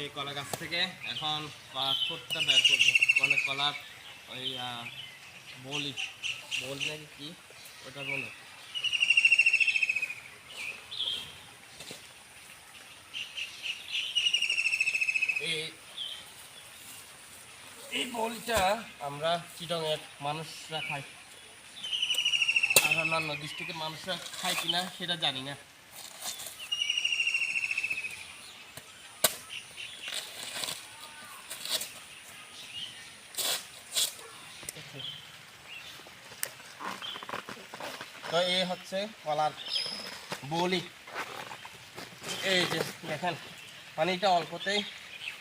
এই কলা গাছ থেকে এখন ঠোঁটটা বের করবো, মানে কলার ওই বলি বলি নাকি কি ওটা বলে, এই এই বলিটা আমরা চিটংয়ের মানুষরা খাই, আর অন্যান্য ডিস্ট্রিক্টের মানুষরা খায় কিনা সেটা জানি না। তো এই হচ্ছে কলার বলি। এই যে দেখেন পানিটা অল্পতেই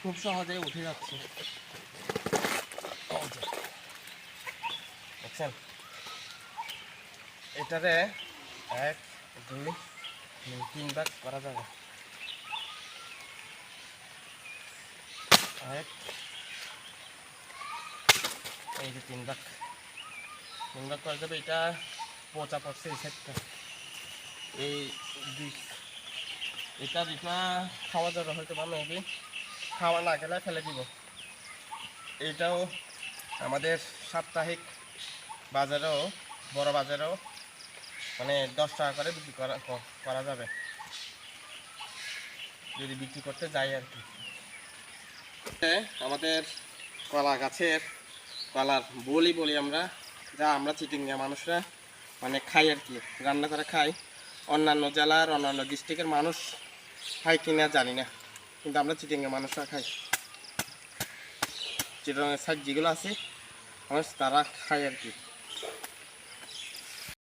খুব সহজে উঠে যাচ্ছে, দেখছেন। এটারে 1 2 3 ভাগ করা যাবে, 1 এই যে 3 ভাগ করা যাবে। এটা পচা পড়ছে এই সাইডটা, এই এটা খাওয়া যাবে হয়তো বা, মেবি খাওয়া না গেলে ফেলে দিব। এটাও আমাদের সাপ্তাহিক বাজারেও, বড় বাজারেও মানে 10 টাকা করে বিক্রি করা যাবে যদি বিক্রি করতে যাই আর কি। আমাদের কলা গাছের কলার বলি আমরা, যা আমরা চিটিংগা মানুষরা মানে খাই আর কি, রান্না করে খাই। অন্যান্য জেলার অন্যান্য ডিস্ট্রিক্টের মানুষ খাই কিনা জানি না, কিন্তু আমরা চিটিংগা মানুষরা খাই। চিটাগাংয়ের সাইড যেগুলো আছে তারা খায় আর কি।